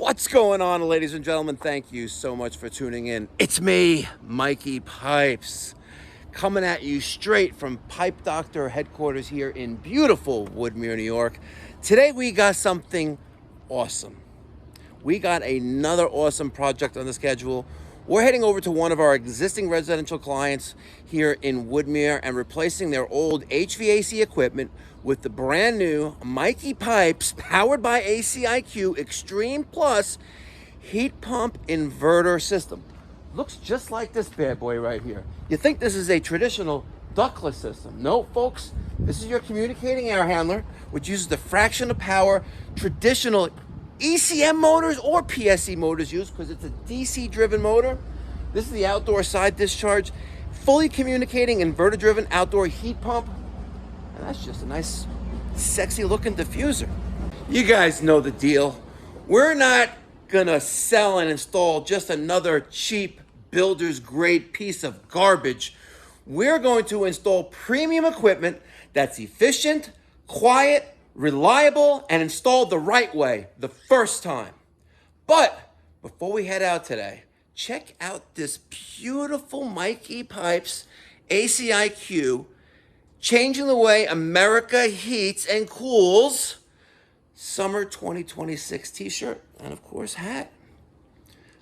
What's going on, ladies and gentlemen? Thank you so much for tuning in. It's me, Mikey Pipes, coming at you straight from Pipe Doctor headquarters here in beautiful Woodmere, New York. Today we got something awesome. We got another awesome project on the schedule. We're heading over to one of our existing residential clients here in Woodmere and replacing their old HVAC equipment with the brand new Mikey Pipes powered by ACiQ Extreme Plus heat pump inverter system. Looks just like this bad boy right here. You think this is a traditional ductless system. No, folks, this is your communicating air handler, which uses the fraction of power traditional ECM motors or PSC motors use because it's a DC driven motor. This is the outdoor side discharge, fully communicating inverter driven outdoor heat pump. And that's just a nice, sexy looking diffuser. You guys know the deal. We're not gonna sell and install just another cheap builder's grade piece of garbage. We're going to install premium equipment that's efficient, quiet, reliable, and installed the right way the first time. But before we head out today, check out this beautiful Mikey Pipes ACiQ changing the way America heats and cools summer 2026 t-shirt and of course hat.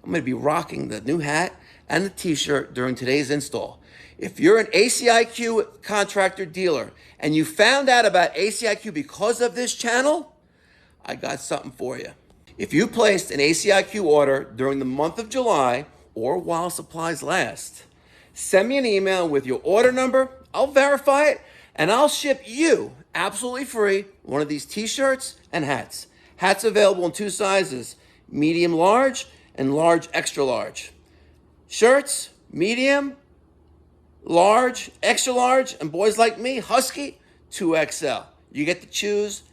I'm going to be rocking the new hat and the t-shirt during today's install. If you're an ACiQ contractor dealer and you found out about ACiQ because of this channel, I got something for you. If you placed an ACiQ order during the month of July or while supplies last, send me an email with your order number. I'll verify it and I'll ship you absolutely free one of these t-shirts and hats. Hats available in two sizes, medium large and large extra large. Shirts, medium, large, extra large, and boys like me, husky, 2XL. You get to choose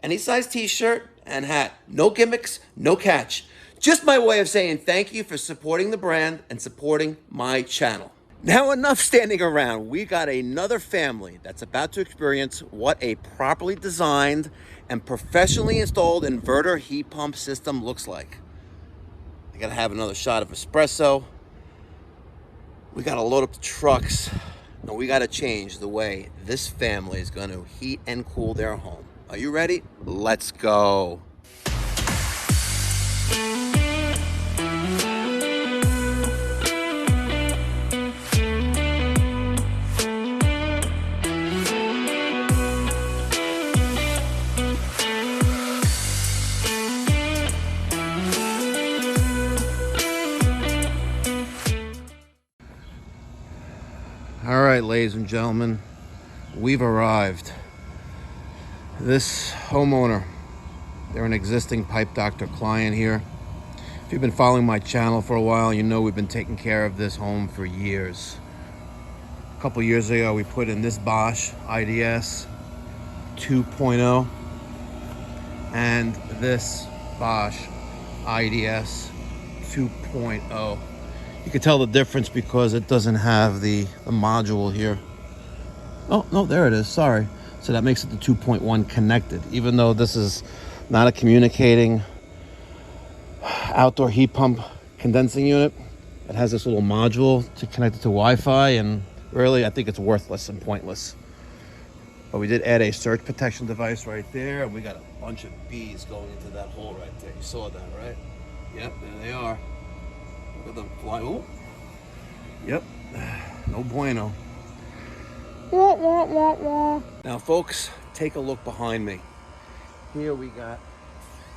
any size t-shirt and hat. No gimmicks, no catch. Just my way of saying thank you for supporting the brand and supporting my channel. Now enough standing around. We got another family that's about to experience what a properly designed and professionally installed inverter heat pump system looks like. I gotta have another shot of espresso. We gotta load up the trucks, and we gotta change the way this family is gonna heat and cool their home. Are you ready? Let's go. All right, ladies and gentlemen, we've arrived. This homeowner, they're an existing Pipe Doctor client here. If you've been following my channel for a while, you know we've been taking care of this home for years. A couple years ago, we put in this Bosch IDS 2.0 and this Bosch IDS 2.0. You can tell the difference because it doesn't have the module here. Oh, no, there it is, sorry. So that makes it the 2.1 connected. Even though this is not a communicating outdoor heat pump condensing unit, it has this little module to connect it to Wi-Fi, and really I think it's worthless and pointless. But we did add a surge protection device right there, and we got a bunch of bees going into that hole right there. You saw that, right? Yep, there they are. Look at them fly. Ooh. Yep, no bueno. Now, folks, take a look behind me. Here we got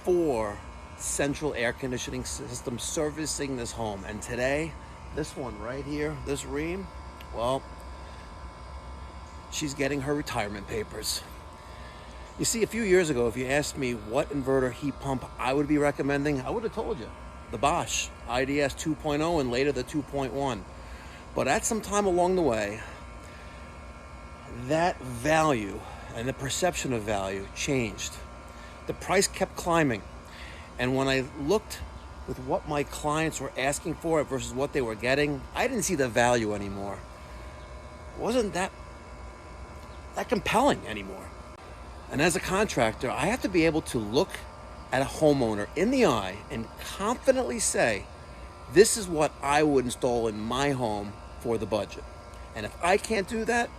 4 central air conditioning systems servicing this home. And today, this one right here, this Rheem, well, she's getting her retirement papers. You see, a few years ago, if you asked me what inverter heat pump I would be recommending, I would have told you the Bosch IDS 2.0 and later the 2.1. But at some time along the way, that value and the perception of value changed. The price kept climbing. And when I looked with what my clients were asking for versus what they were getting, I didn't see the value anymore. It wasn't that compelling anymore. And as a contractor, I have to be able to look at a homeowner in the eye and confidently say, this is what I would install in my home for the budget. And if I can't do that,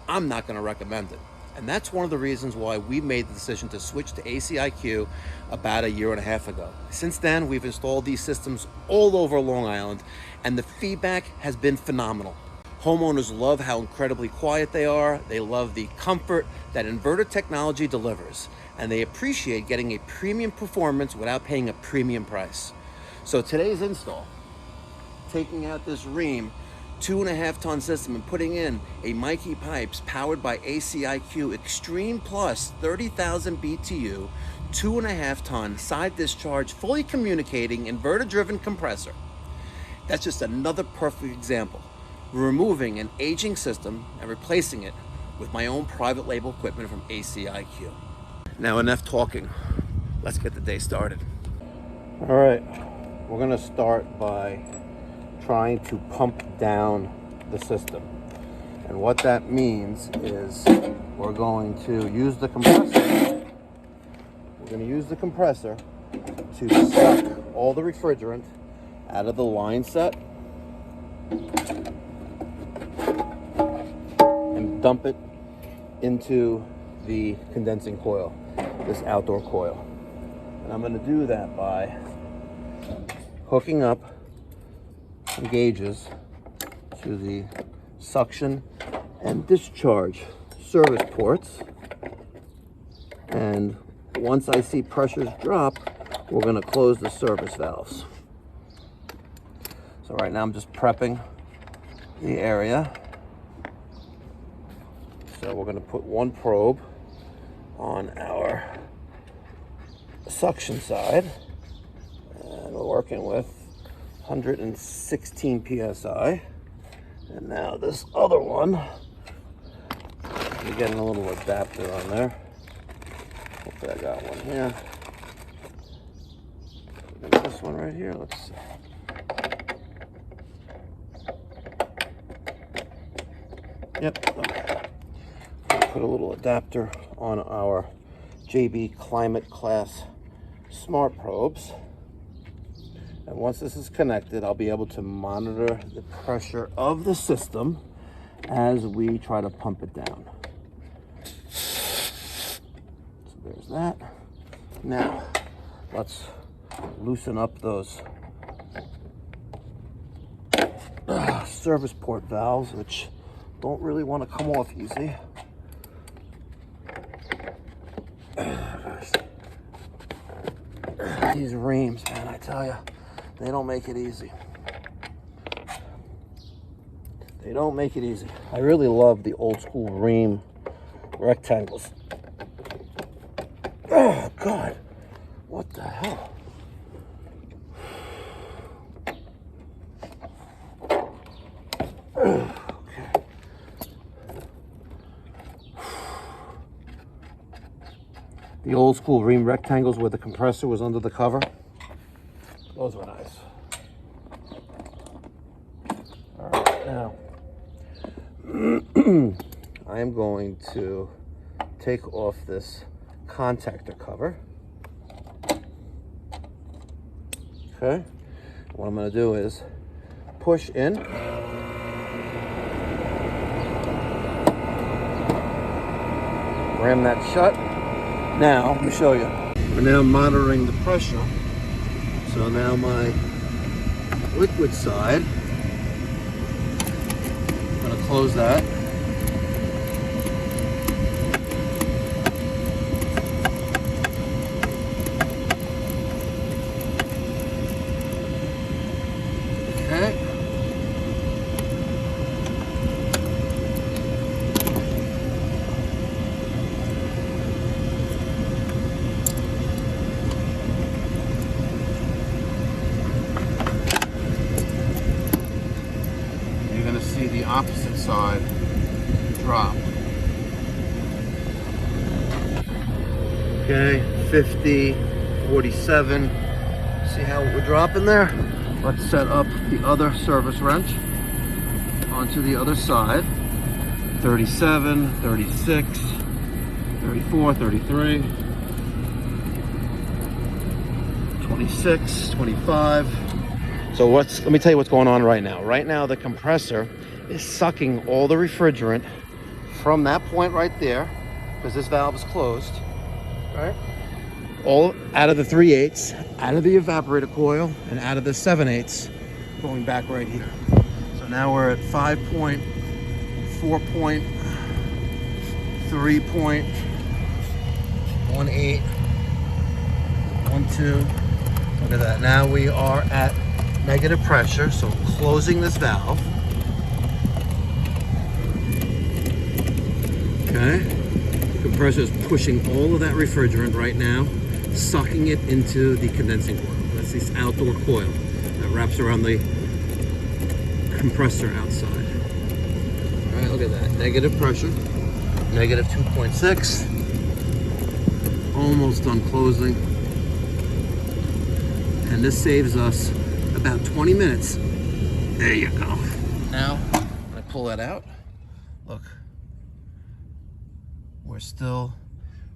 I'm not going to recommend it. And that's one of the reasons why we made the decision to switch to ACiQ about 1.5 years ago. Since then, we've installed these systems all over Long Island, and the feedback has been phenomenal. Homeowners love how incredibly quiet they are. They love the comfort that inverter technology delivers, and they appreciate getting a premium performance without paying a premium price. So today's install, taking out this Rheem 2.5-ton system and putting in a Mikey Pipes powered by ACiQ Extreme Plus 30,000 BTU 2.5-ton side discharge fully communicating inverter driven compressor. That's just another perfect example. We're removing an aging system and replacing it with my own private label equipment from ACiQ. Now enough talking, let's get the day started. All right, we're gonna start by trying to pump down the system. And what that means is we're going to use the compressor. We're going to use the compressor to suck all the refrigerant out of the line set and dump it into the condensing coil, this outdoor coil. And I'm going to do that by hooking up gauges to the suction and discharge service ports, and once I see pressures drop, we're going to close the service valves. So right now I'm just prepping the area. So we're going to put one probe on our suction side, and we're working with 116 psi, and now this other one, we're getting a little adapter on there. Hopefully I got one here. Maybe this one right here, let's see. Yep, okay. Put a little adapter on our JB Climate Class smart probes. And once this is connected, I'll be able to monitor the pressure of the system as we try to pump it down. So there's that. Now, let's loosen up those service port valves, which don't really want to come off easy. These Rheems, man, I tell you. They don't make it easy. They don't make it easy. I really love the old school Rheem rectangles. Oh, God. What the hell? Okay. The old school Rheem rectangles where the compressor was under the cover. Those were nice. All right, now I am going to take off this contactor cover. Okay, what I'm going to do is push in. Ram that shut. Now, let me show you. We're now monitoring the pressure. So now my liquid side, I'm going to close that. Okay. The opposite side drop. Okay, 50, 47. See how we're dropping there? Let's set up the other service wrench onto the other side. 37, 36, 34, 33. 26, 25. So let me tell you what's going on right now. Right now, the compressor is sucking all the refrigerant from that point right there, because this valve is closed, right? All out of the 3/8, out of the evaporator coil, and out of the 7/8, going back right here. So now we're at 5.4, 3.18, 12. Look at that. Now we are at negative pressure, so closing this valve. Okay. The compressor is pushing all of that refrigerant right now, sucking it into the condensing coil. That's this outdoor coil that wraps around the compressor outside. All right, look at that. Negative pressure, negative 2.6. Almost done closing. And this saves us about 20 minutes. There you go. Now, when I pull that out, look, we're still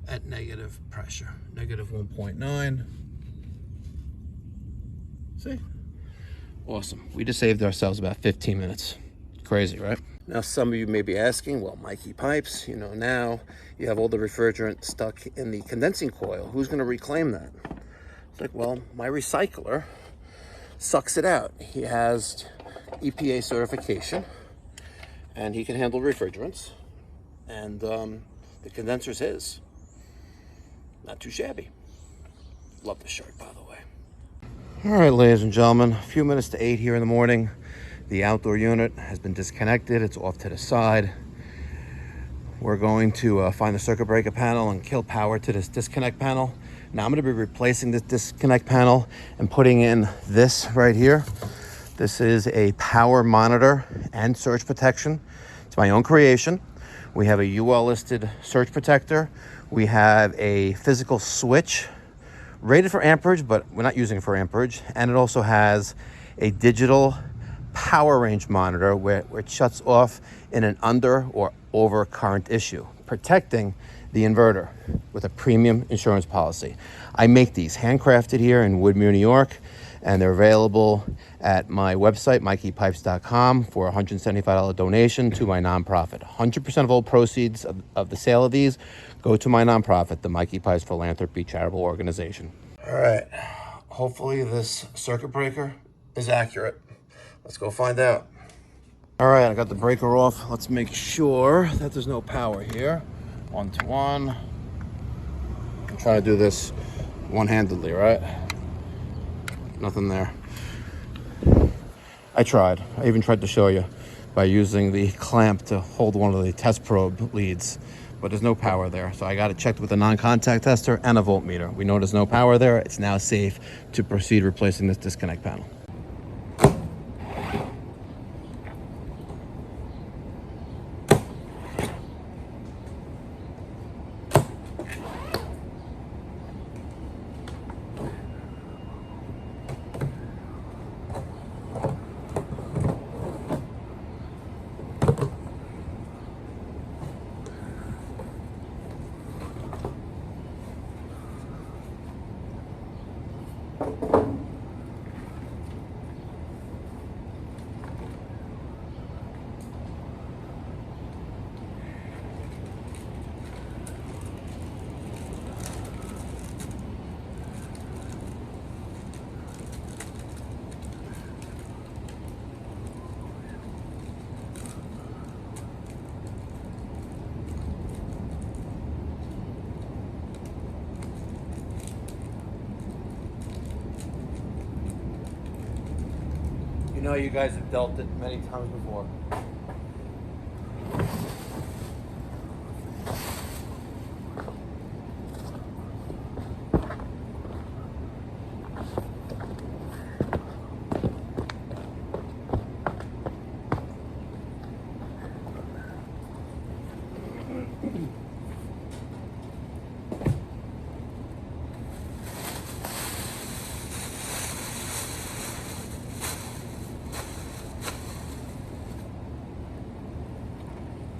at negative pressure, negative 1.9. See? Awesome. We just saved ourselves about 15 minutes. Crazy, right? Now, some of you may be asking, well, Mikey Pipes, you know, now you have all the refrigerant stuck in the condensing coil. Who's going to reclaim that? It's like, well, my recycler sucks it out. He has EPA certification, and he can handle refrigerants, and the condenser's his. Not too shabby. Love the shirt, by the way. All right, ladies and gentlemen, a few minutes to 8 here in the morning. The outdoor unit has been disconnected. It's off to the side. We're going to find the circuit breaker panel and kill power to this disconnect panel. Now I'm going to be replacing this disconnect panel and putting in this right here. This is a power monitor and surge protection. It's my own creation. We have a UL listed surge protector. We have a physical switch rated for amperage, but we're not using it for amperage. And it also has a digital power range monitor where it shuts off in an under or over current issue, protecting the inverter with a premium insurance policy. I make these handcrafted here in Woodmere, New York, and they're available at my website, mikeypipes.com, for a $175 donation to my nonprofit. 100% of all proceeds of the sale of these go to my nonprofit, the Mikey Pipes Philanthropy Charitable Organization. All right, hopefully this circuit breaker is accurate. Let's go find out. All right, I got the breaker off. Let's make sure that there's no power here. 1 to 1. I'm trying to do this one-handedly, right? Nothing there. I tried. I even tried to show you by using the clamp to hold one of the test probe leads, but there's no power there. So I got it checked with a non-contact tester and a voltmeter. We know there's no power there. It's now safe to proceed replacing this disconnect panel. You know, you guys have dealt it many times before.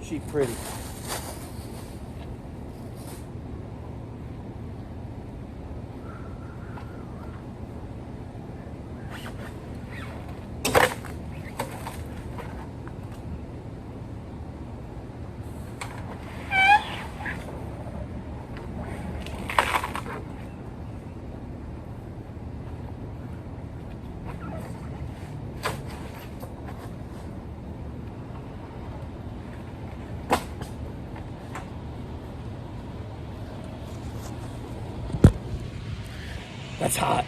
She pretty. that's hot.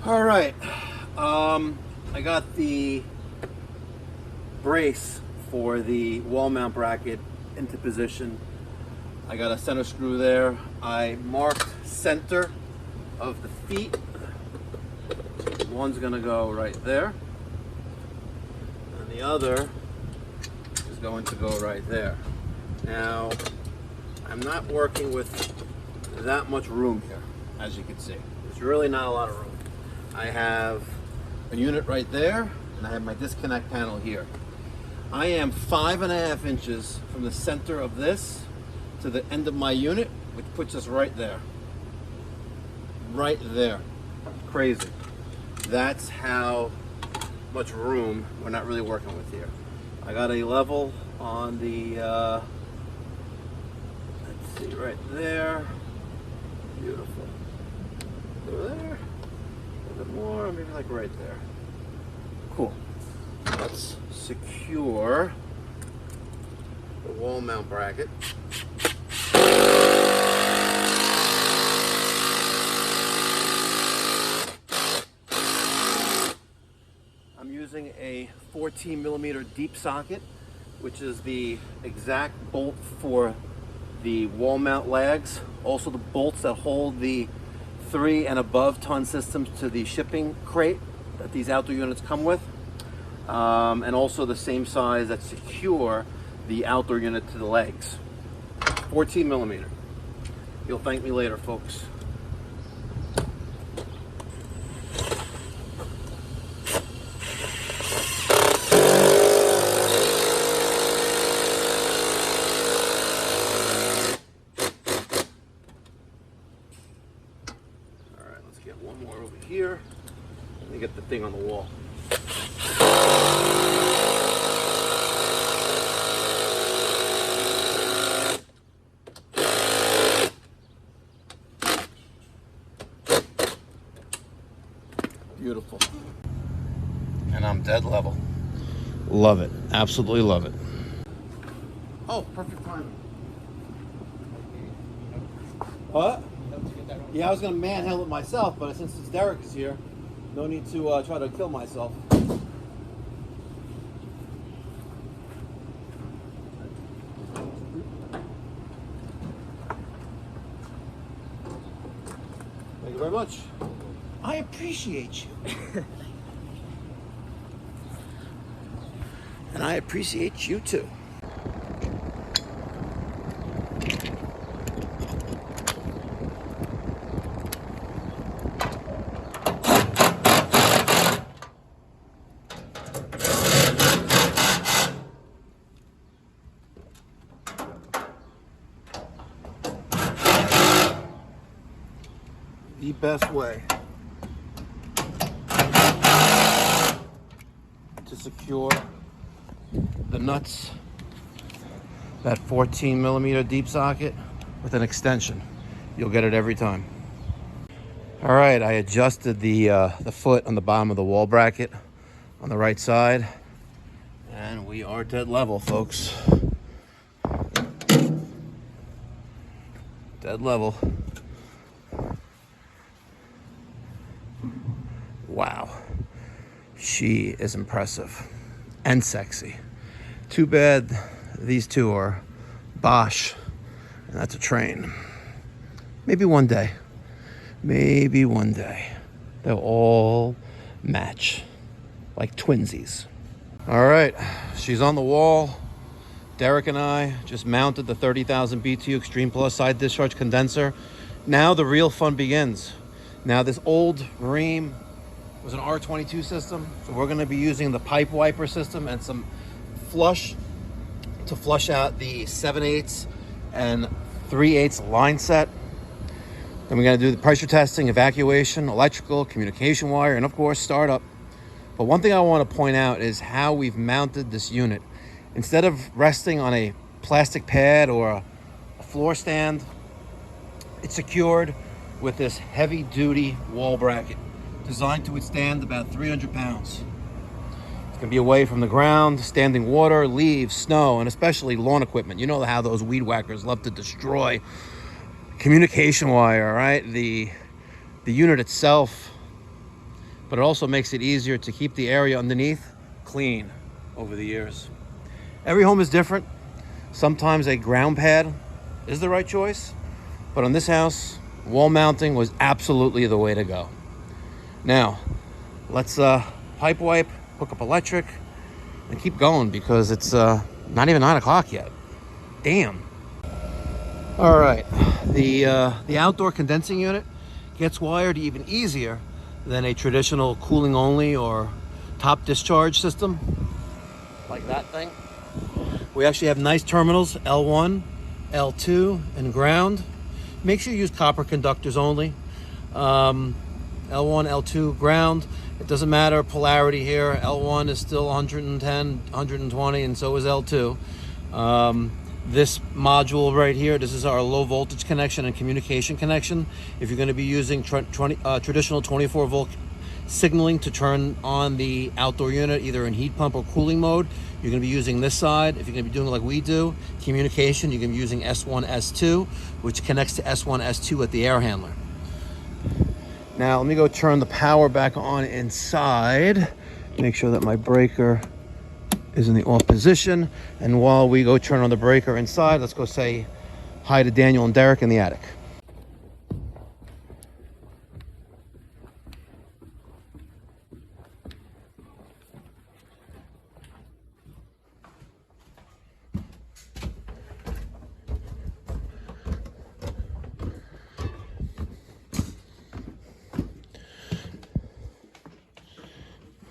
All right, I got the brace for the wall mount bracket into position. I got a center screw there. I marked center of the feet. One's gonna go right there, and the other is going to go right there. Now, I'm not working with that much room here, as you can see. There's really not a lot of room. I have a unit right there, and I have my disconnect panel here. I am 5.5 inches from the center of this to the end of my unit, which puts us right there. Right there. Crazy. That's how much room we're not really working with here. I got a level on the, let's see, right there. Beautiful. Over there. A bit more, maybe like right there. Cool. Let's secure the wall mount bracket. I'm using a 14 millimeter deep socket, which is the exact bolt for the wall mount lags. Also the bolts that hold the 3 and above ton systems to the shipping crate that these outdoor units come with. And also the same size that secure the outdoor unit to the legs. 14 millimeter. You'll thank me later, folks. All right, let's get one more over here. Let me get the thing on the wall. Beautiful. And I'm dead level. Love it. Absolutely love it. Oh, perfect timing. What? Yeah, I was going to manhandle it myself, but since Derek is here, no need to try to kill myself. Thank you very much. I appreciate you. And I appreciate you too. The best way to secure the nuts, that 14 millimeter deep socket with an extension. You'll get it every time. All right, I adjusted the foot on the bottom of the wall bracket on the right side, and we are dead level, folks. Dead level. Wow, she is impressive and sexy. Too bad these two are Bosch, and that's a train. Maybe one day, they'll all match like twinsies. All right, she's on the wall. Derek and I just mounted the 30,000 BTU Extreme Plus side discharge condenser. Now the real fun begins. Now this old Rheem was an R22 system, so we're going to be using the pipe wiper system and some flush to flush out the 7/8 and 3/8 line set. Then we're going to do the pressure testing, evacuation, electrical, communication wire, and of course startup. But one thing I want to point out is how we've mounted this unit. Instead of resting on a plastic pad or a floor stand, it's secured with this heavy duty wall bracket designed to withstand about 300 pounds. It's gonna be away from the ground, standing water, leaves, snow, and especially lawn equipment. You know how those weed whackers love to destroy communication wire, right? The the unit itself, but it also makes it easier to keep the area underneath clean over the years. Every home is different. Sometimes a ground pad is the right choice, but on this house, wall mounting was absolutely the way to go. Now, let's pipe wipe, hook up electric, and keep going because it's not even 9 o'clock yet. Damn. All right, the outdoor condensing unit gets wired even easier than a traditional cooling only or top discharge system like that thing. We actually have nice terminals, L1, L2, and ground. Make sure you use copper conductors only. L1, L2, ground. It doesn't matter polarity here. L1 is still 110, 120, and so is L2. This module right here, this is our low voltage connection and communication connection. If you're going to be using traditional 24 volt signaling to turn on the outdoor unit, either in heat pump or cooling mode, you're going to be using this side. If you're going to be doing it like we do, communication, you're going to be using S1, S2, which connects to S1, S2 at the air handler. Now, let me go turn the power back on inside. Make sure that my breaker is in the off position. And while we go turn on the breaker inside, let's go say hi to Daniel and Derek in the attic.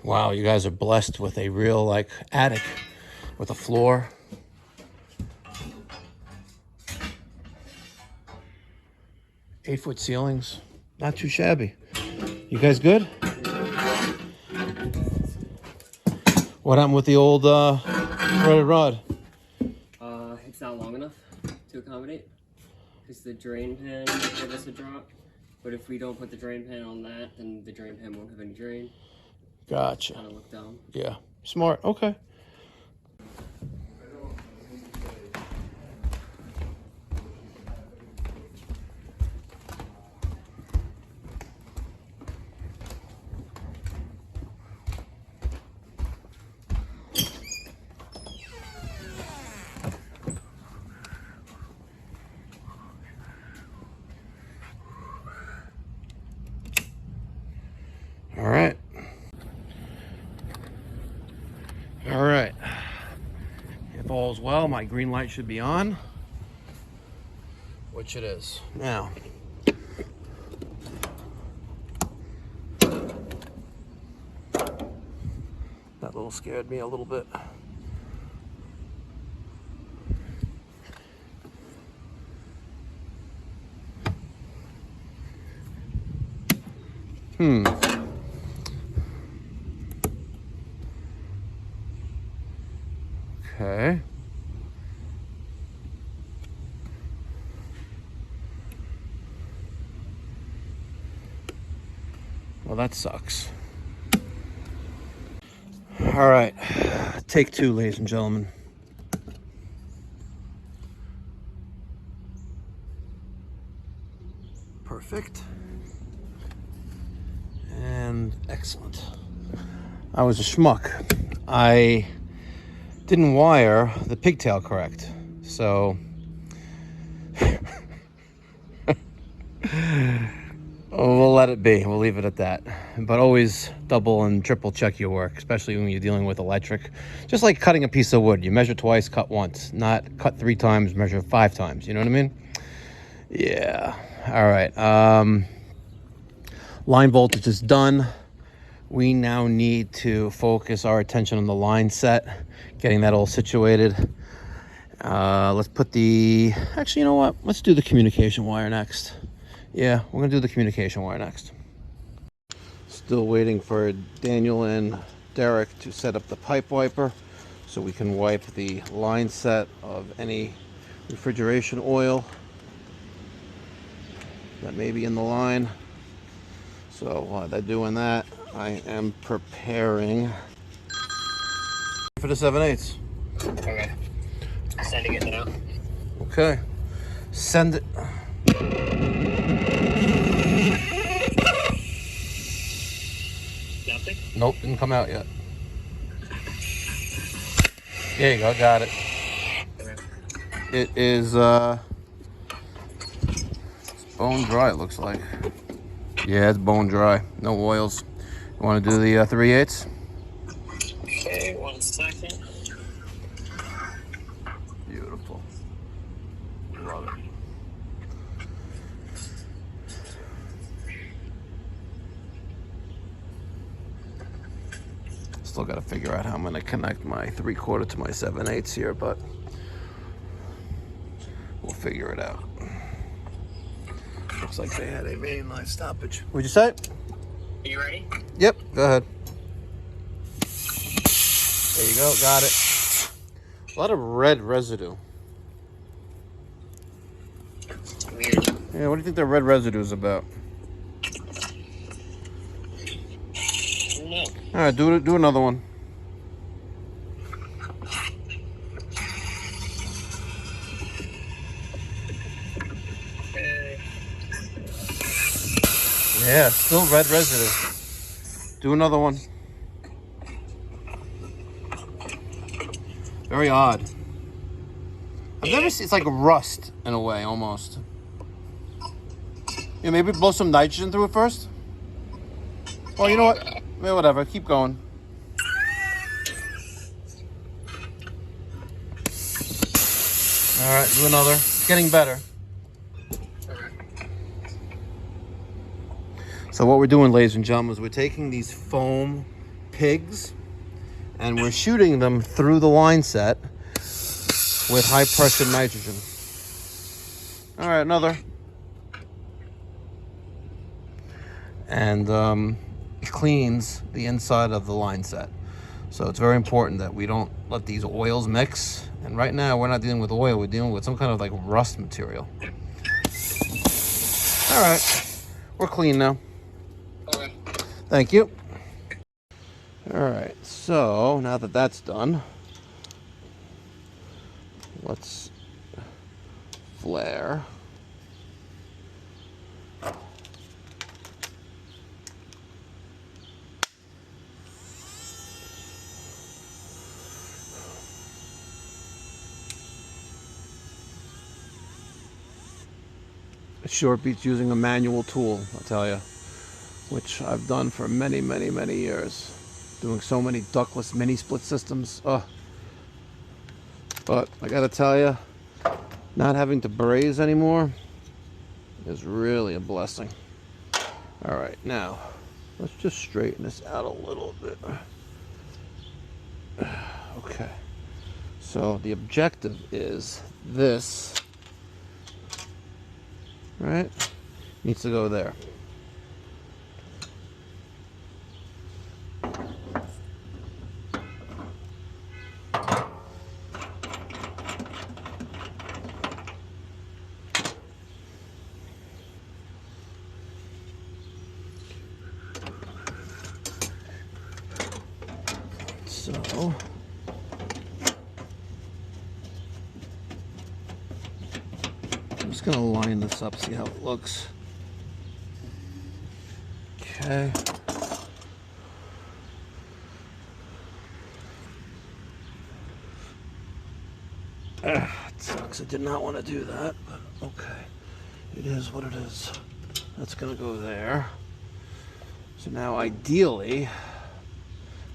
Wow, you guys are blessed with a real like attic with a floor. Eight-foot ceilings, not too shabby. You guys good? What happened with the old threaded rod? It's not long enough to accommodate because the drain pan gave us a drop. But if we don't put the drain pan on that, then the drain pan won't have any drain. Gotcha. Kind of look down. Yeah, smart. Okay. All right. All right. If all's well, my green light should be on, which it is. Now, that little scared me a little bit. Okay. Well, that sucks. All right, take two, ladies and gentlemen. Perfect. And excellent. I was a schmuck. I didn't wire the pigtail correct, so we'll let it be. We'll leave it at that. But always double and triple check your work, especially when you're dealing with electric. Just like cutting a piece of wood. You measure twice, cut once. Not cut 3 times, measure 5 times. You know what I mean? Yeah. All right. Line voltage is done. We now need to focus our attention on the line set, getting that all situated. Let's put the, actually, you know what? Let's do the communication wire next. Yeah, we're gonna do the communication wire next. Still waiting for Daniel and Derek to set up the pipe wiper so we can wipe the line set of any refrigeration oil that may be in the line. So while they're doing that, I am preparing for the 7/8. Okay. Sending it now. Okay. Send it. Nope, didn't come out yet. There you go, got it. It is bone dry, it looks like. Yeah, it's bone dry. No oils. You want to do the 3/8? Okay, 1 second. Beautiful. Love it. Still got to figure out how I'm going to connect my 3/4 to my 7/8 here, but we'll figure it out. Looks like they had a very nice stoppage. What'd you say? Are you ready? Yep, go ahead. There you go, got it. A lot of red residue. Weird. Yeah, what do you think the red residue is about? No. All right, do another one. Okay. Yeah, still red residue. Do another one. Very odd. I've never seen, it's like rust in a way, almost. Yeah, maybe blow some nitrogen through it first? Well, you know what? Yeah, whatever, keep going. All right, do another. It's getting better. So what we're doing, ladies and gentlemen, is we're taking these foam pigs and we're shooting them through the line set with high pressure nitrogen. All right, another. And it cleans the inside of the line set. So it's very important that we don't let these oils mix. And right now we're not dealing with oil, we're dealing with some kind of like rust material. All right, we're clean now. Okay. Thank you. All right, so now that that's done, let's flare. It sure beats using a manual tool, I'll tell you, which I've done for many, many, many years. Doing so many ductless mini split systems. But I gotta tell you, not having to braze anymore is really a blessing. All right, now let's just straighten this out a little bit. Okay, so the objective is this, right? Needs to go there. So I'm just gonna line this up, see how it looks. Okay. It sucks. I did not want to do that, but okay. It is what it is. That's gonna go there. So now ideally,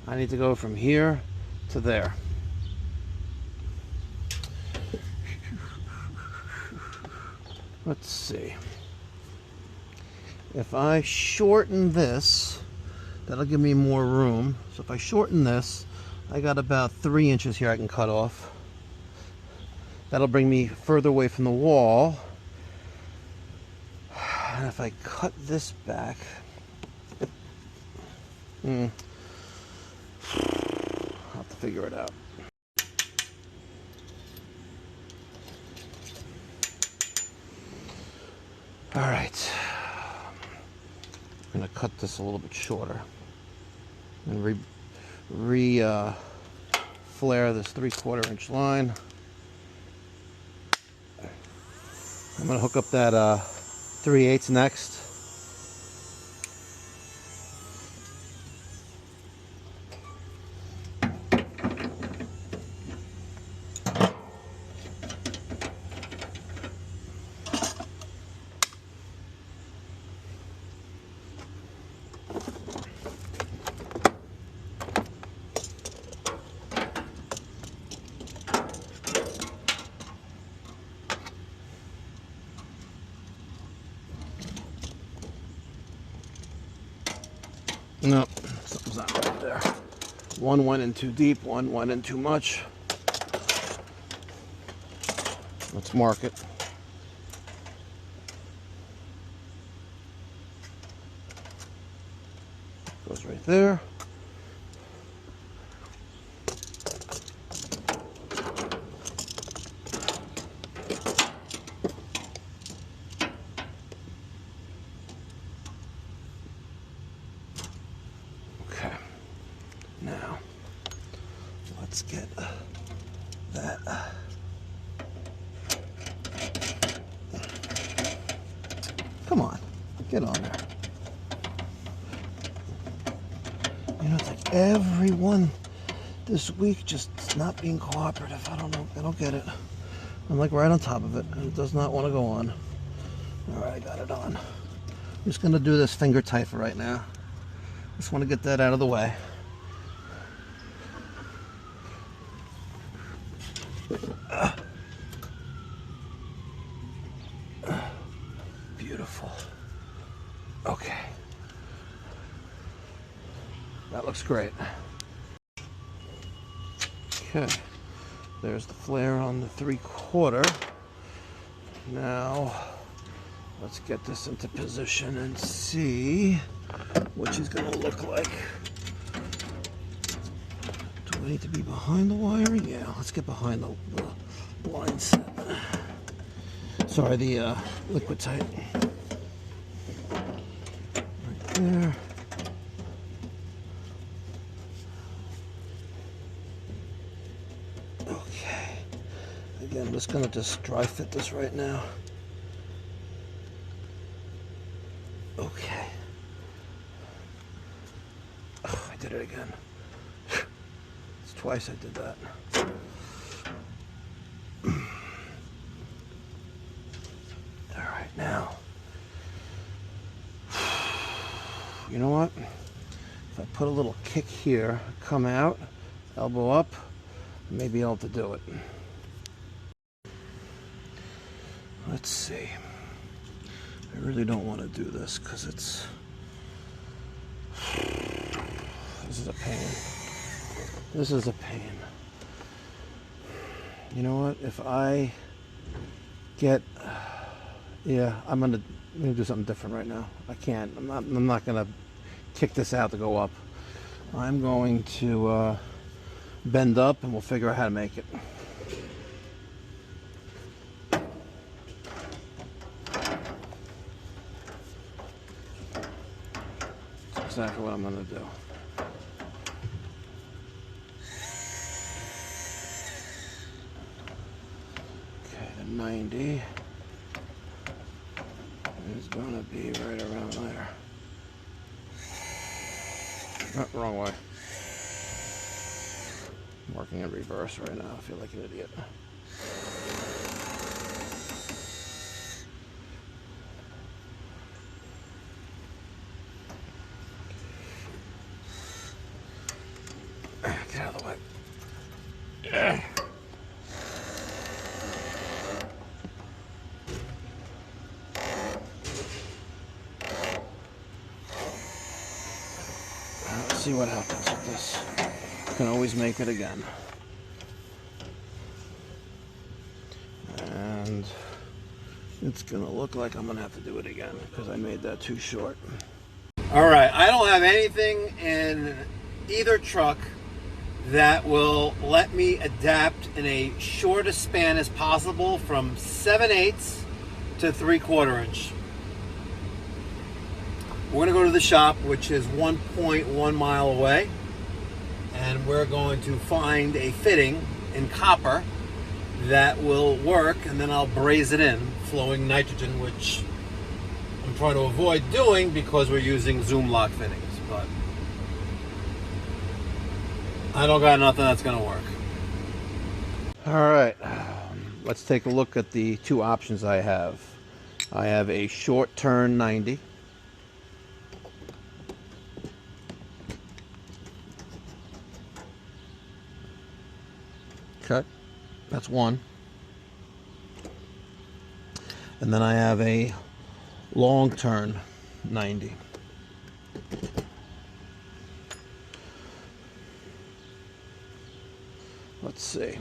I need to go from here to there. Let's see. If I shorten this, that'll give me more room. So if I shorten this, I got about 3 inches here I can cut off. That'll bring me further away from the wall. And if I cut this back, I'll have to figure it out. All right, I'm gonna cut this a little bit shorter and flare this 3/4 inch line. I'm gonna hook up that 3/8 next. No, something's not right there. One went in too deep, one went in too much. Let's mark it. Goes right there. Okay. Now, let's get that. Come on, get on there. You know, it's like everyone this week just not being cooperative. I don't know. I don't get it. I'm like right on top of it, and it does not want to go on. All right, I got it on. I'm just going to do this finger tight for right now. Just want to get that out of the way. Beautiful. Okay. That looks great. Okay. There's the flare on the 3/4. Now, let's get this into position and see what she's going to look like. Do we need to be behind the wiring? Yeah, let's get behind the blind set. Sorry, the liquid tight. Right there. Okay. Again, I'm just going to just dry fit this right now. Okay. Oh, I did it again. It's twice I did that. All right, now. You know what? If I put a little kick here, come out, elbow up, I may be able to do it. Let's see. I really don't want to do this because this is a pain. This is a pain. You know what? If I get, yeah, I'm gonna do something different right now. I can't. I'm not gonna kick this out to go up. I'm going to bend up, and we'll figure out how to make it. That's exactly what I'm going to do. Okay, the 90 is going to be right around there. Oh, wrong way. I'm working in reverse right now. I feel like an idiot. Get out of the way. Let's see what happens with this. You can always make it again. And it's gonna look like I'm gonna have to do it again because I made that too short. All right, I don't have anything in either truck that will let me adapt in a shortest span as possible from 7/8 to 3/4 inch. We're gonna go to the shop, which is 1.1 mile away, and we're going to find a fitting in copper that will work, and then I'll braze it in, flowing nitrogen, which I'm trying to avoid doing because we're using Zoom lock fittings, but I don't got nothing that's gonna work. All right, let's take a look at the two options I have. I have a short turn 90. Okay, that's one. And then I have a long turn 90. Let's see.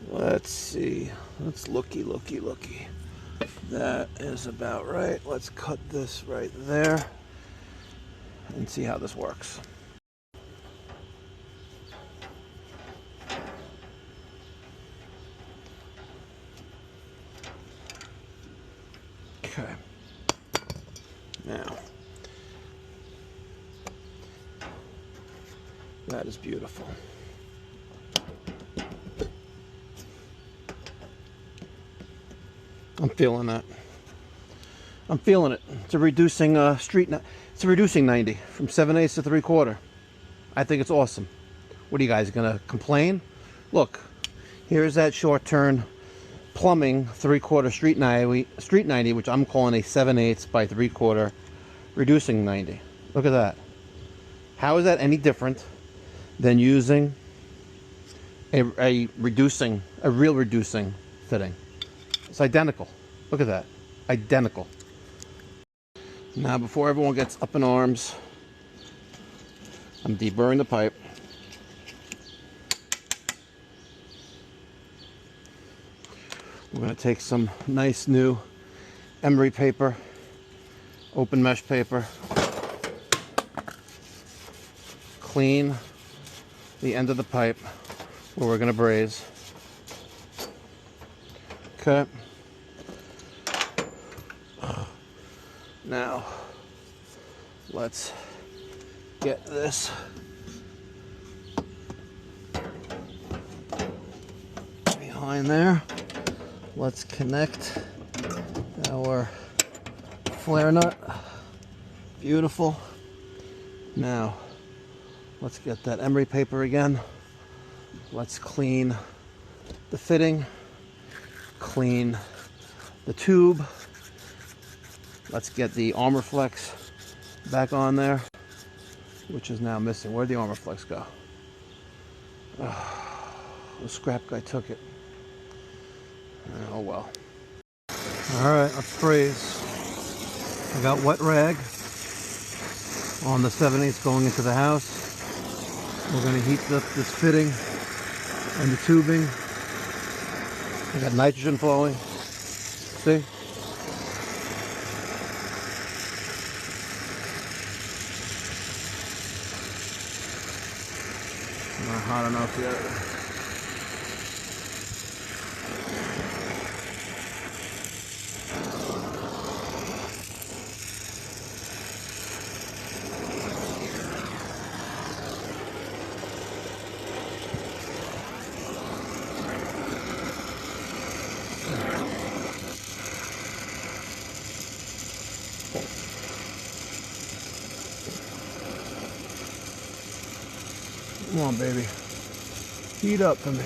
Let's see. Let's looky. That is about right. Let's cut this right there and see how this works. Okay. Now, that is beautiful. I'm feeling that. I'm feeling it. It's a reducing it's a reducing 90 from 7/8 to 3/4. I think it's awesome. What are you guys gonna complain? Look, here's that short turn plumbing 3/4 street 90, which I'm calling a 7/8 by 3/4 reducing 90. Look at that. How is that any different than using a real reducing fitting? It's identical. Look at that. Identical. Now, before everyone gets up in arms, I'm deburring the pipe. We're going to take some nice new emery paper, open mesh paper, clean the end of the pipe where we're going to braze. Okay. Now, let's get this behind there. Let's connect our flare nut. Beautiful. Now, let's get that emery paper again. Let's clean the fitting, clean the tube. Let's get the armor flex back on there, which is now missing. Where'd the armor flex go? Oh, the scrap guy took it. Oh well. Alright, let's braze. I got wet rag on the 7/8 going into the house. We're going to heat up this fitting and the tubing. I got nitrogen flowing. See? Not hot enough yet. Come on, baby. Heat up for me.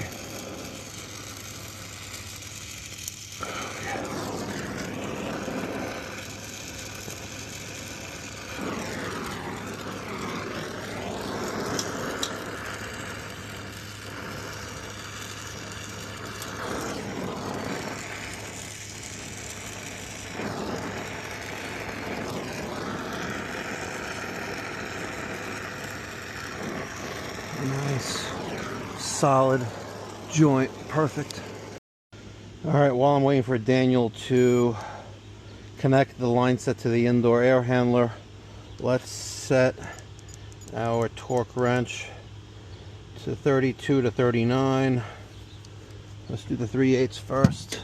Nice, solid joint, perfect. All right, while I'm waiting for Daniel to connect the line set to the indoor air handler, let's set our torque wrench to 32 to 39. Let's do the 3/8 first.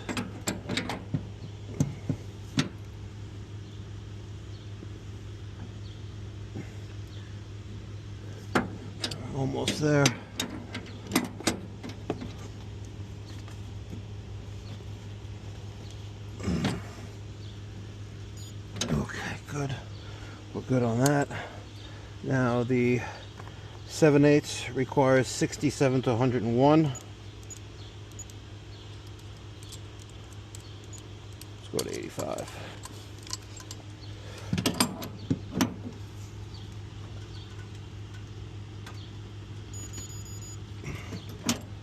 Almost there. Okay, good. We're good on that. Now the 7/8 requires 67 to 101. Let's go to 85.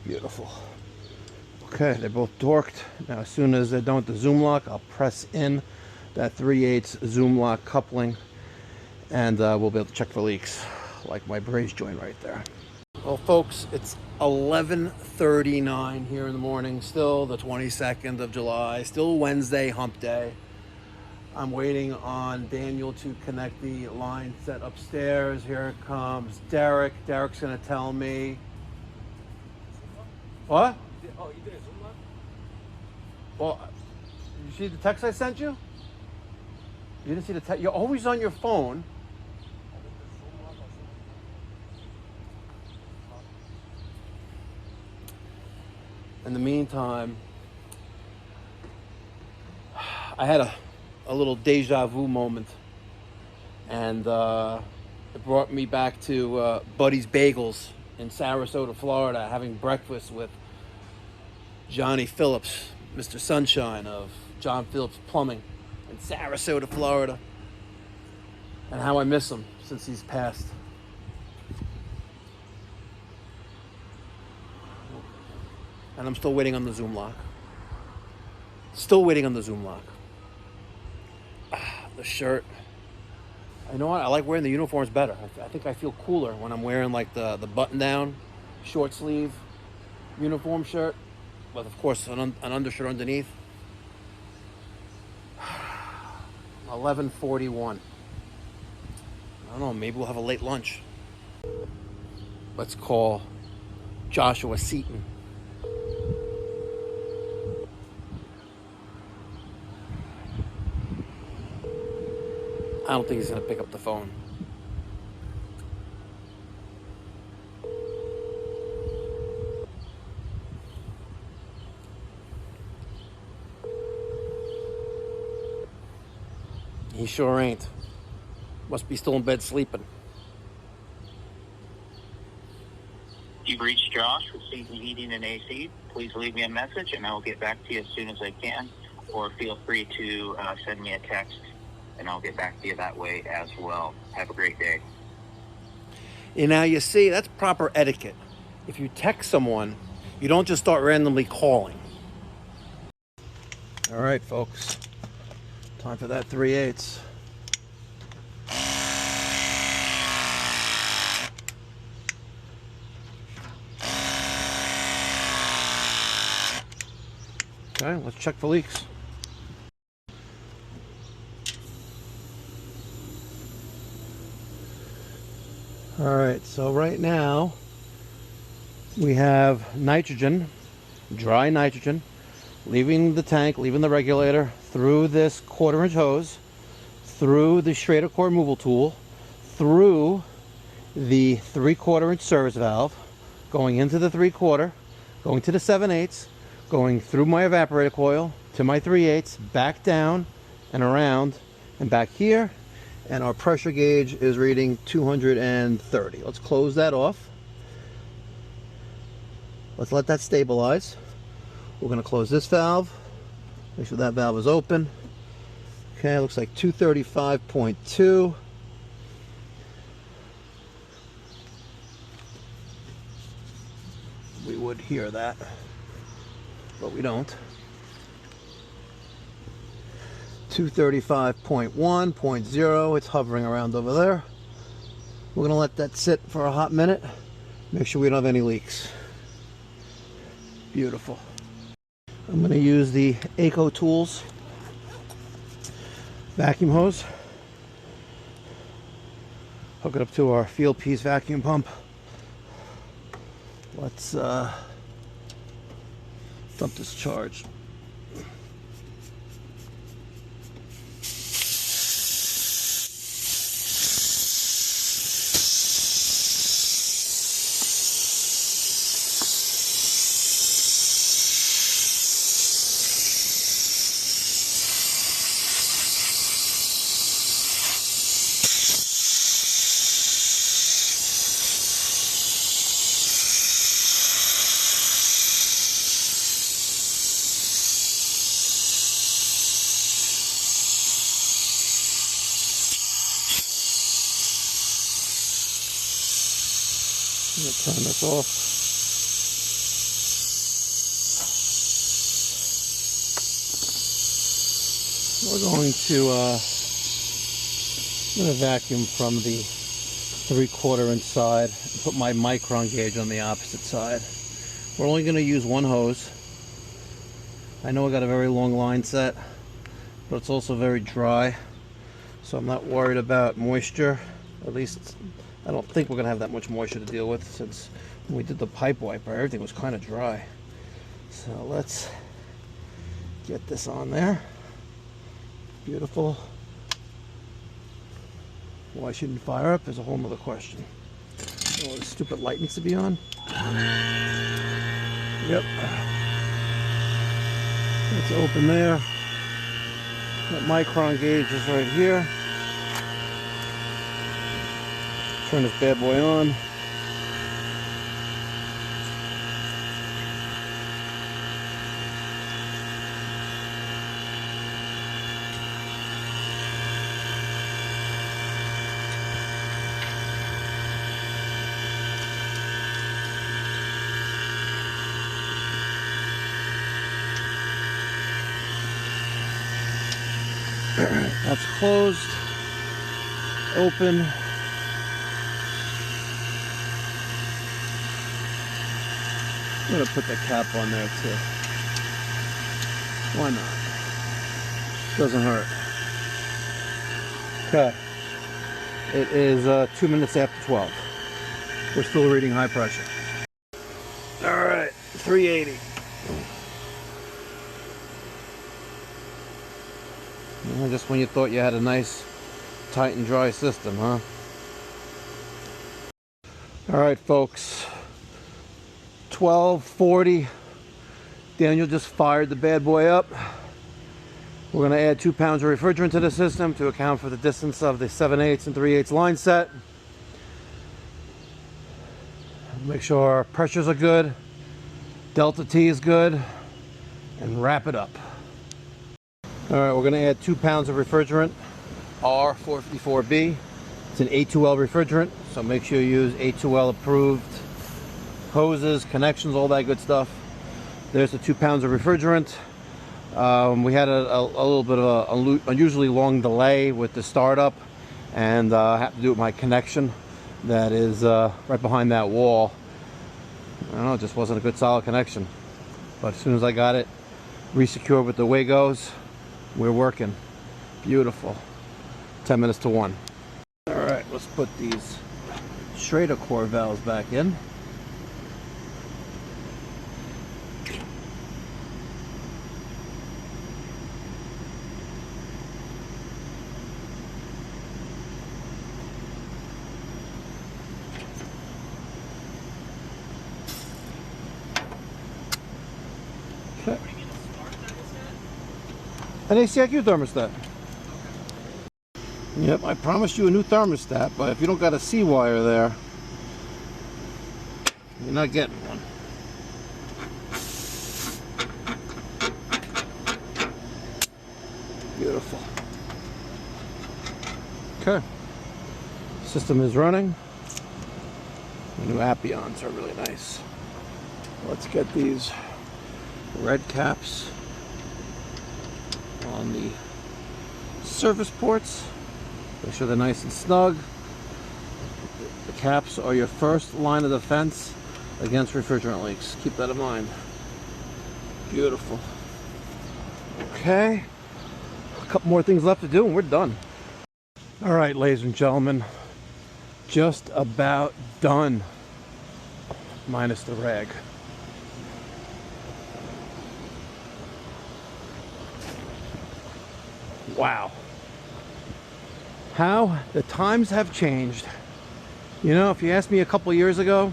Beautiful. Okay, they're both torqued. Now as soon as they're done with the zoom lock, I'll press in that 3/8 zoom lock coupling and we'll be able to check for leaks, like my braze joint right there. Well, folks, it's 11:39 here in the morning, still the 22nd of July, still Wednesday, hump day. I'm waiting on Daniel to connect the line set upstairs. Here comes Derek. Derek's gonna tell me. What? Oh, you did a Zoom live? Well, you see the text I sent you? You didn't see the text? You're always on your phone. In the meantime, I had a little deja vu moment, and it brought me back to Buddy's Bagels in Sarasota, Florida, having breakfast with Johnny Phillips, Mr. Sunshine of John Phillips Plumbing in Sarasota, Florida, and how I miss him since he's passed. And I'm still waiting on the Zoom lock. Still waiting on the Zoom lock. The shirt. You know what? I like wearing the uniforms better. I think I feel cooler when I'm wearing like the button-down, short sleeve uniform shirt, with of course an undershirt underneath. 11:41. I don't know. Maybe we'll have a late lunch. Let's call Joshua Seaton. I don't think he's going to pick up the phone. He sure ain't. Must be still in bed sleeping. You've reached Josh with Seaton Heating and AC. Please leave me a message and I'll get back to you as soon as I can. Or feel free to send me a text and I'll get back to you that way as well. Have a great day. And now you see, that's proper etiquette. If you text someone, you don't just start randomly calling. All right, folks. Time for that 3/8. Okay, let's check for leaks. All right, so right now we have nitrogen, dry nitrogen, leaving the tank, leaving the regulator, through this 1/4 inch hose, through the Schrader core removal tool, through the 3/4 inch service valve, going into the 3/4, going to the 7/8, going through my evaporator coil to my 3/8, back down and around and back here. And our pressure gauge is reading 230. Let's close that off. Let's let that stabilize. We're going to close this valve. Make sure that valve is open. Okay, looks like 235.2. We would hear that, but we don't. 235.1.0, it's hovering around over there. We're gonna let that sit for a hot minute. Make sure we don't have any leaks. Beautiful. I'm gonna use the ACiQ Tools vacuum hose. Hook it up to our field piece vacuum pump. Let's dump this charge. I'm going to turn this off. We're going to I'm going to vacuum from the 3/4 inch side and put my micron gauge on the opposite side. We're only going to use one hose. I know I got a very long line set, but it's also very dry, so I'm not worried about moisture. At least I don't think we're going to have that much moisture to deal with, since when we did the pipe wiper, everything was kind of dry. So let's get this on there. Beautiful. Why shouldn't it fire up is a whole nother question. Oh, the stupid light needs to be on. Yep. It's open there. That micron gauge is right here. Turn this bad boy on. That's closed, open. I'm gonna put the cap on there too. Why not? Doesn't hurt. Okay. It is 2 minutes after 12. We're still reading high pressure. All right, 380. Just when you thought you had a nice, tight and dry system, huh? All right, folks. 12:40. Daniel just fired the bad boy up. We're going to add 2 pounds of refrigerant to the system to account for the distance of the 7/8 and 3/8 line set. Make sure our pressures are good, delta T is good, and wrap it up. All right, we're going to add 2 pounds of refrigerant, R454B. It's an A2L refrigerant, so make sure you use A2L approved hoses, connections, all that good stuff. There's the 2 pounds of refrigerant. We had a little bit of an unusually long delay with the startup, and I have to do it with my connection that is right behind that wall. I don't know, it just wasn't a good solid connection. But as soon as I got it re-secured with the Wagos, we're working. Beautiful. 10 minutes to 1. All right, let's put these Schrader core valves back in. Okay. An ACiQ thermostat. Yep, I promised you a new thermostat, but if you don't got a C wire there, you're not getting one. Beautiful. Okay. System is running. The new Appions are really nice. Let's get these red caps on the surface ports. Make sure they're nice and snug. The caps are your first line of defense against refrigerant leaks. Keep that in mind. Beautiful. Okay. A couple more things left to do and we're done. All right, ladies and gentlemen. Just about done. Minus the rag. Wow. How the times have changed. You know, if you asked me a couple years ago,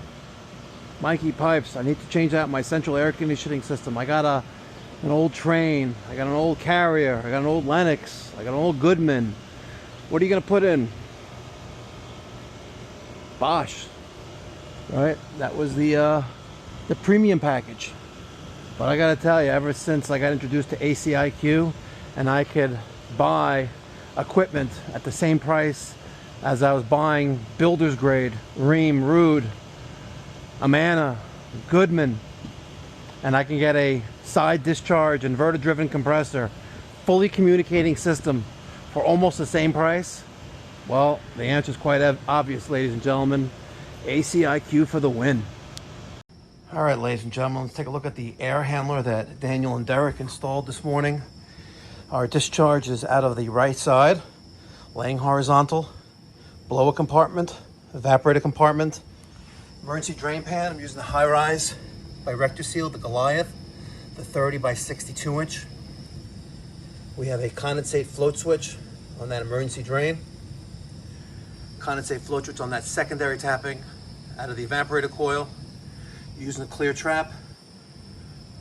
Mikey Pipes, I need to change out my central air conditioning system. I got an old Train, I got an old Carrier, I got an old Lennox, I got an old Goodman. What are you gonna put in? Bosch, right? That was the premium package. But I gotta tell you, ever since I got introduced to ACiQ and I could buy equipment at the same price as I was buying builder's grade, Rheem, Rude, Amana, Goodman, and I can get a side discharge inverter driven compressor, fully communicating system for almost the same price. Well, the answer is quite obvious, ladies and gentlemen. ACiQ for the win. All right, ladies and gentlemen, let's take a look at the air handler that Daniel and Derek installed this morning. Our discharge is out of the right side, laying horizontal, blower compartment, evaporator compartment, emergency drain pan. I'm using the high rise by Rector-Seal, the Goliath, the 30 by 62 inch. We have a condensate float switch on that emergency drain. Condensate float switch on that secondary tapping out of the evaporator coil. Using a clear trap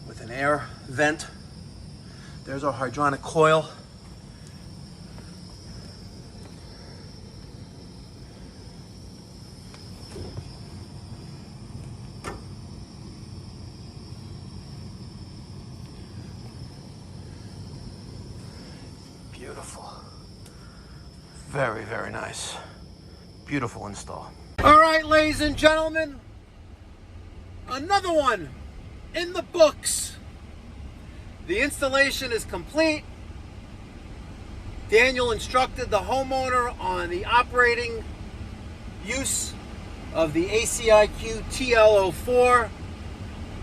with an air vent. There's our hydronic coil. Beautiful. Very, very nice. Beautiful install. All right, ladies and gentlemen. Another one in the books. The installation is complete. Daniel instructed the homeowner on the operating use of the ACiQ TL04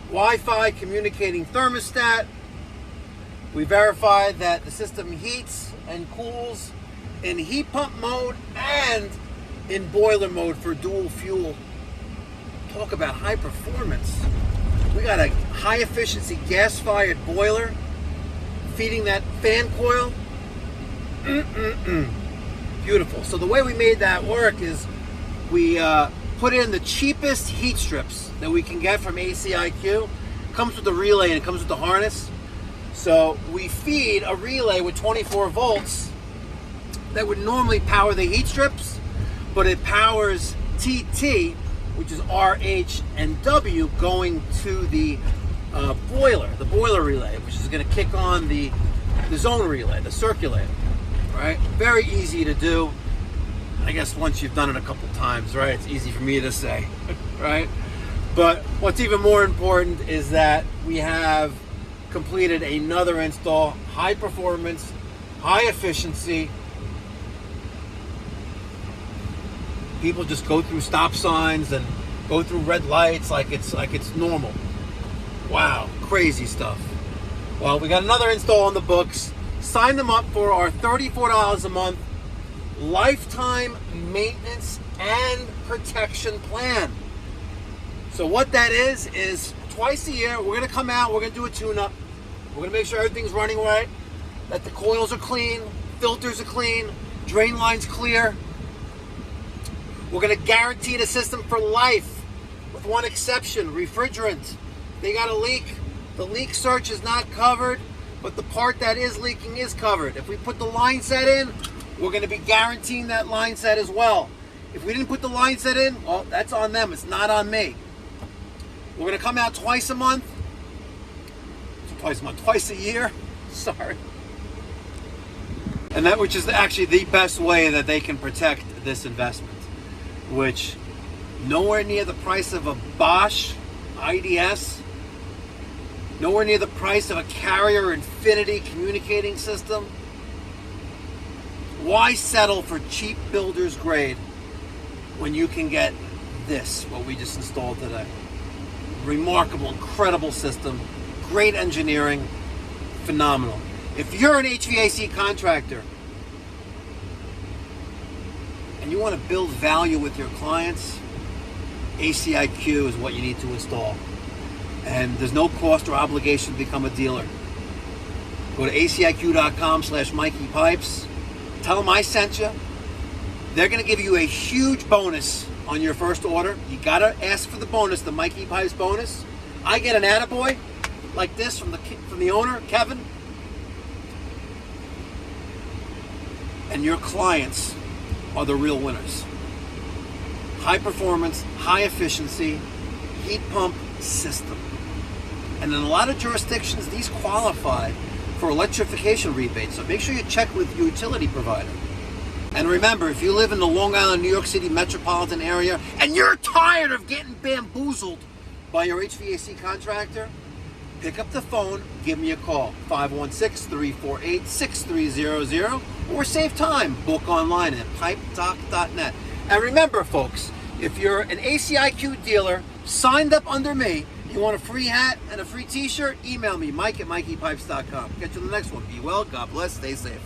Wi-Fi communicating thermostat. We verified that the system heats and cools in heat pump mode and in boiler mode for dual fuel. Talk about high performance. We got a high efficiency gas fired boiler feeding that fan coil. Beautiful. So the way we made that work is we put in the cheapest heat strips that we can get from ACiQ. Comes with the relay and it comes with the harness. So we feed a relay with 24 volts that would normally power the heat strips, but it powers TT, which is RH and W, going to the boiler relay, which is going to kick on the zone relay, the circulator. Right? Very easy to do. I guess once you've done it a couple times, right? It's easy for me to say, right? But what's even more important is that we have completed another install, high performance, high efficiency. People just go through stop signs and go through red lights like it's normal. Wow, crazy stuff. Well, we got another install on the books. Sign them up for our $34 a month lifetime maintenance and protection plan. So what that is twice a year we're gonna come out, we're gonna do a tune-up. We're gonna make sure everything's running right, that the coils are clean, filters are clean, drain lines clear. We're going to guarantee the system for life, with one exception: refrigerant. They got a leak. The leak search is not covered, but the part that is leaking is covered. If we put the line set in, we're going to be guaranteeing that line set as well. If we didn't put the line set in, well, that's on them. It's not on me. We're going to come out twice a month. Twice a year. Sorry. And that, which is actually the best way that they can protect this investment, which nowhere near the price of a Bosch IDS, nowhere near the price of a Carrier Infinity communicating system. Why settle for cheap builder's grade when you can get this, what we just installed today? Remarkable, incredible system, great engineering, phenomenal. If you're an HVAC contractor and you want to build value with your clients, ACiQ is what you need to install. And there's no cost or obligation to become a dealer. Go to aciq.com/Mikey Pipes. Tell them I sent you. They're going to give you a huge bonus on your first order. You got to ask for the bonus, the Mikey Pipes bonus. I get an attaboy like this from the owner, Kevin. And your clients are the real winners. High performance, high efficiency, heat pump system. And in a lot of jurisdictions, these qualify for electrification rebates. So make sure you check with your utility provider. And remember, if you live in the Long Island, New York City metropolitan area, and you're tired of getting bamboozled by your HVAC contractor, pick up the phone, give me a call, 516-348-6300, or save time, book online at pipedoc.net. And remember, folks, if you're an ACiQ dealer signed up under me, you want a free hat and a free t-shirt, email me, Mike at MikeyPipes.com. Get you the next one. Be well, God bless, stay safe.